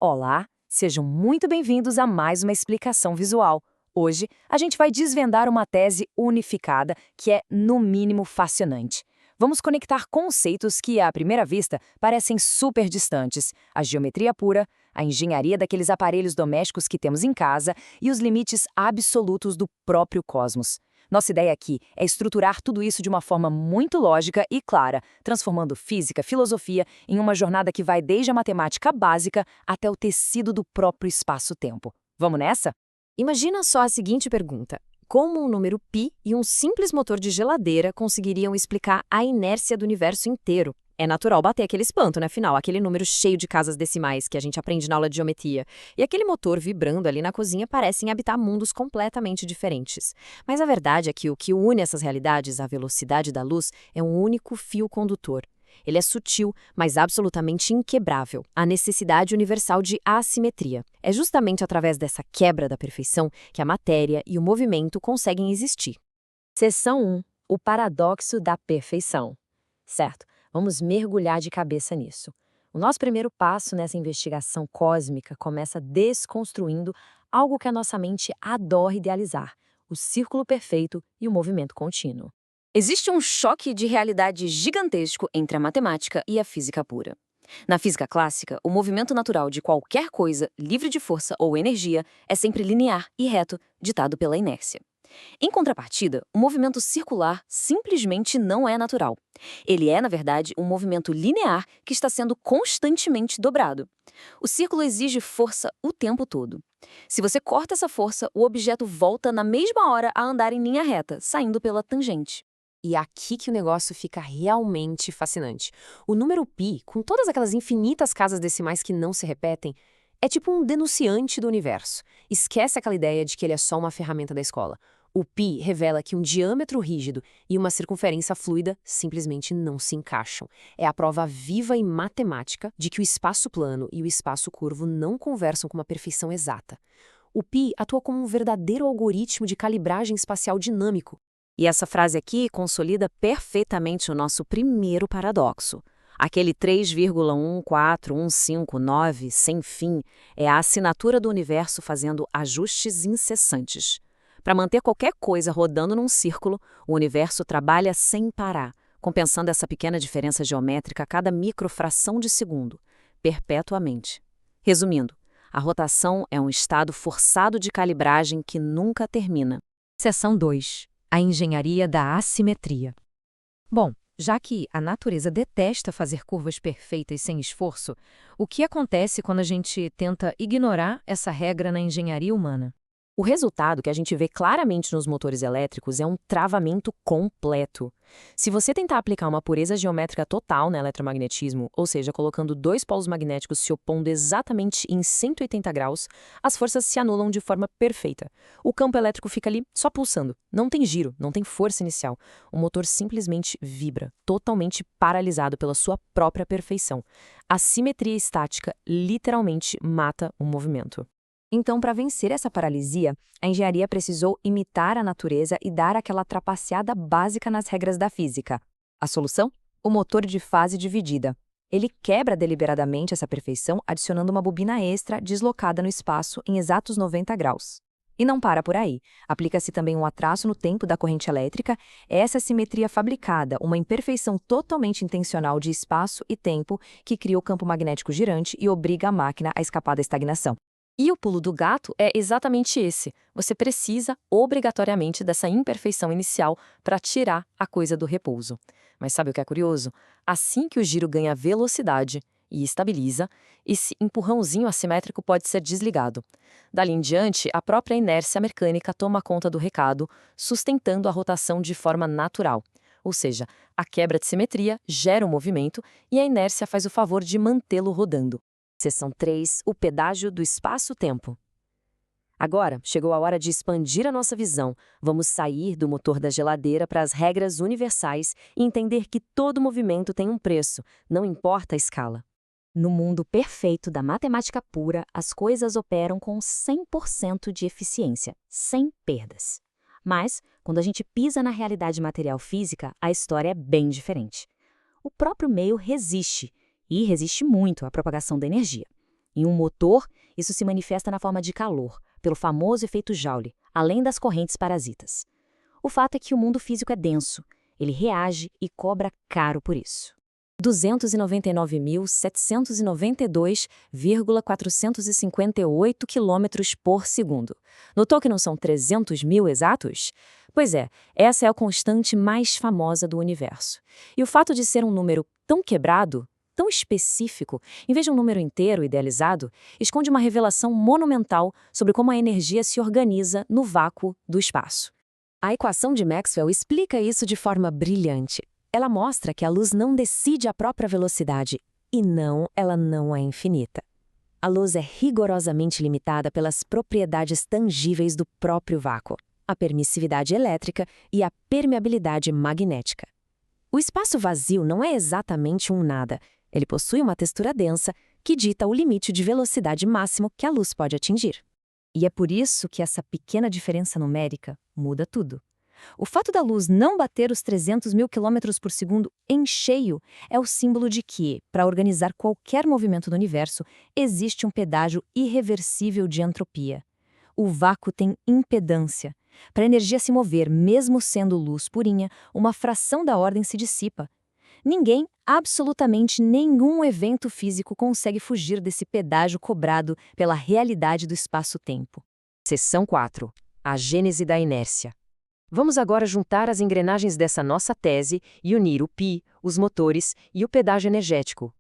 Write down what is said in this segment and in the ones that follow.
Olá, sejam muito bem-vindos a mais uma explicação visual. Hoje, a gente vai desvendar uma tese unificada que é, no mínimo, fascinante. Vamos conectar conceitos que, à primeira vista, parecem super distantes: a geometria pura, a engenharia daqueles aparelhos domésticos que temos em casa e os limites absolutos do próprio cosmos. Nossa ideia aqui é estruturar tudo isso de uma forma muito lógica e clara, transformando física, filosofia em uma jornada que vai desde a matemática básica até o tecido do próprio espaço-tempo. Vamos nessa? Imagina só a seguinte pergunta: como um número π e um simples motor de geladeira conseguiriam explicar a inércia do universo inteiro? É natural bater aquele espanto, né? Afinal, aquele número cheio de casas decimais que a gente aprende na aula de geometria e aquele motor vibrando ali na cozinha parecem habitar mundos completamente diferentes. Mas a verdade é que o que une essas realidades, a velocidade da luz, é um único fio condutor. Ele é sutil, mas absolutamente inquebrável, a necessidade universal de assimetria. É justamente através dessa quebra da perfeição que a matéria e o movimento conseguem existir. Seção 1. O paradoxo da perfeição. Certo, vamos mergulhar de cabeça nisso. O nosso primeiro passo nessa investigação cósmica começa desconstruindo algo que a nossa mente adora idealizar: o círculo perfeito e o movimento contínuo. Existe um choque de realidade gigantesco entre a matemática e a física pura. Na física clássica, o movimento natural de qualquer coisa, livre de força ou energia, é sempre linear e reto, ditado pela inércia. Em contrapartida, o movimento circular simplesmente não é natural. Ele é, na verdade, um movimento linear que está sendo constantemente dobrado. O círculo exige força o tempo todo. Se você corta essa força, o objeto volta na mesma hora a andar em linha reta, saindo pela tangente. E é aqui que o negócio fica realmente fascinante. O número π, com todas aquelas infinitas casas decimais que não se repetem, é tipo um denunciante do universo. Esquece aquela ideia de que ele é só uma ferramenta da escola. O π revela que um diâmetro rígido e uma circunferência fluida simplesmente não se encaixam. É a prova viva e matemática de que o espaço plano e o espaço curvo não conversam com uma perfeição exata. O π atua como um verdadeiro algoritmo de calibragem espacial dinâmico. E essa frase aqui consolida perfeitamente o nosso primeiro paradoxo. Aquele 3,14159 sem fim é a assinatura do universo fazendo ajustes incessantes. Para manter qualquer coisa rodando num círculo, o universo trabalha sem parar, compensando essa pequena diferença geométrica a cada microfração de segundo, perpetuamente. Resumindo, a rotação é um estado forçado de calibragem que nunca termina. Seção 2. A engenharia da assimetria. Bom, já que a natureza detesta fazer curvas perfeitas sem esforço, o que acontece quando a gente tenta ignorar essa regra na engenharia humana? O resultado que a gente vê claramente nos motores elétricos é um travamento completo. Se você tentar aplicar uma pureza geométrica total no eletromagnetismo, ou seja, colocando dois polos magnéticos se opondo exatamente em 180 graus, as forças se anulam de forma perfeita. O campo elétrico fica ali só pulsando. Não tem giro, não tem força inicial. O motor simplesmente vibra, totalmente paralisado pela sua própria perfeição. A simetria estática literalmente mata o movimento. Então, para vencer essa paralisia, a engenharia precisou imitar a natureza e dar aquela trapaceada básica nas regras da física. A solução? O motor de fase dividida. Ele quebra deliberadamente essa perfeição adicionando uma bobina extra deslocada no espaço em exatos 90 graus. E não para por aí. Aplica-se também um atraso no tempo da corrente elétrica, essa simetria fabricada, uma imperfeição totalmente intencional de espaço e tempo que cria o campo magnético girante e obriga a máquina a escapar da estagnação. E o pulo do gato é exatamente esse. Você precisa, obrigatoriamente, dessa imperfeição inicial para tirar a coisa do repouso. Mas sabe o que é curioso? Assim que o giro ganha velocidade e estabiliza, esse empurrãozinho assimétrico pode ser desligado. Dali em diante, a própria inércia mecânica toma conta do recado, sustentando a rotação de forma natural. Ou seja, a quebra de simetria gera o movimento e a inércia faz o favor de mantê-lo rodando. Seção 3. O pedágio do espaço-tempo. Agora, chegou a hora de expandir a nossa visão. Vamos sair do motor da geladeira para as regras universais e entender que todo movimento tem um preço, não importa a escala. No mundo perfeito da matemática pura, as coisas operam com 100% de eficiência, sem perdas. Mas, quando a gente pisa na realidade material física, a história é bem diferente. O próprio meio resiste, e resiste muito à propagação da energia. Em um motor, isso se manifesta na forma de calor, pelo famoso efeito Joule, além das correntes parasitas. O fato é que o mundo físico é denso, ele reage e cobra caro por isso. 299.792,458 km por segundo. Notou que não são 300 mil exatos? Pois é, essa é a constante mais famosa do universo. E o fato de ser um número tão quebrado, tão específico, em vez de um número inteiro idealizado, esconde uma revelação monumental sobre como a energia se organiza no vácuo do espaço. A equação de Maxwell explica isso de forma brilhante. Ela mostra que a luz não decide a própria velocidade, e não, ela não é infinita. A luz é rigorosamente limitada pelas propriedades tangíveis do próprio vácuo, a permissividade elétrica e a permeabilidade magnética. O espaço vazio não é exatamente um nada, ele possui uma textura densa que dita o limite de velocidade máximo que a luz pode atingir. E é por isso que essa pequena diferença numérica muda tudo. O fato da luz não bater os 300 mil km por segundo em cheio é o símbolo de que, para organizar qualquer movimento do universo, existe um pedágio irreversível de entropia. O vácuo tem impedância. Para a energia se mover, mesmo sendo luz purinha, uma fração da ordem se dissipa. Ninguém, absolutamente nenhum evento físico consegue fugir desse pedágio cobrado pela realidade do espaço-tempo. Seção 4. A gênese da inércia. Vamos agora juntar as engrenagens dessa nossa tese e unir o π, os motores e o pedágio energético.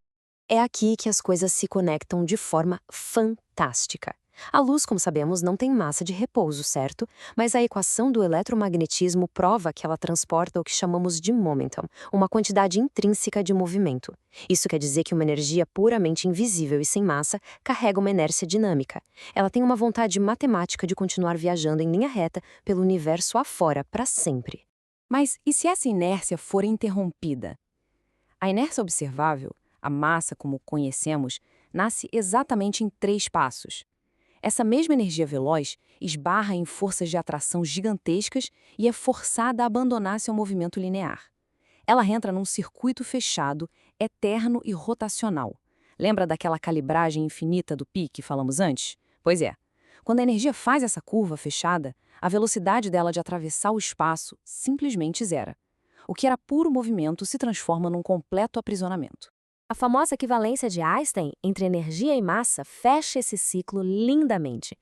É aqui que as coisas se conectam de forma fantástica. A luz, como sabemos, não tem massa de repouso, certo? Mas a equação do eletromagnetismo prova que ela transporta o que chamamos de momentum, uma quantidade intrínseca de movimento. Isso quer dizer que uma energia puramente invisível e sem massa carrega uma inércia dinâmica. Ela tem uma vontade matemática de continuar viajando em linha reta pelo universo afora para sempre. Mas e se essa inércia for interrompida? A inércia observável, a massa como conhecemos, nasce exatamente em 3 passos. Essa mesma energia veloz esbarra em forças de atração gigantescas e é forçada a abandonar seu movimento linear. Ela entra num circuito fechado, eterno e rotacional. Lembra daquela calibragem infinita do π que falamos antes? Pois é. Quando a energia faz essa curva fechada, a velocidade dela de atravessar o espaço simplesmente zera. O que era puro movimento se transforma num completo aprisionamento. A famosa equivalência de Einstein entre energia e massa fecha esse ciclo lindamente.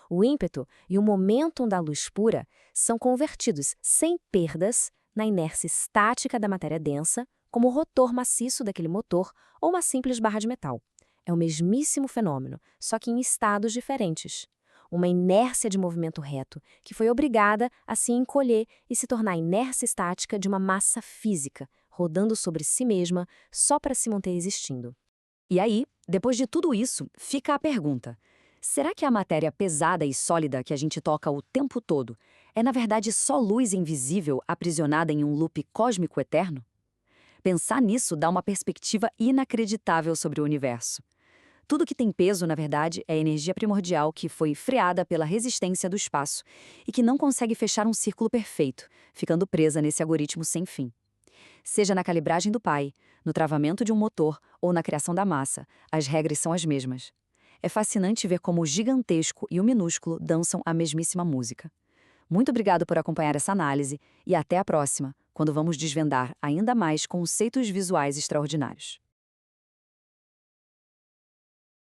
O ímpeto e o momentum da luz pura são convertidos sem perdas na inércia estática da matéria densa, como o rotor maciço daquele motor ou uma simples barra de metal. É o mesmíssimo fenômeno, só que em estados diferentes. Uma inércia de movimento reto, que foi obrigada a se encolher e se tornar a inércia estática de uma massa física, rodando sobre si mesma só para se manter existindo. E aí, depois de tudo isso, fica a pergunta: será que a matéria pesada e sólida que a gente toca o tempo todo é na verdade só luz invisível aprisionada em um loop cósmico eterno? Pensar nisso dá uma perspectiva inacreditável sobre o universo. Tudo que tem peso, na verdade, é energia primordial que foi freada pela resistência do espaço e que não consegue fechar um círculo perfeito, ficando presa nesse algoritmo sem fim. Seja na calibragem do π, no travamento de um motor ou na criação da massa, as regras são as mesmas. É fascinante ver como o gigantesco e o minúsculo dançam a mesmíssima música. Muito obrigado por acompanhar essa análise e até a próxima, quando vamos desvendar ainda mais conceitos visuais extraordinários.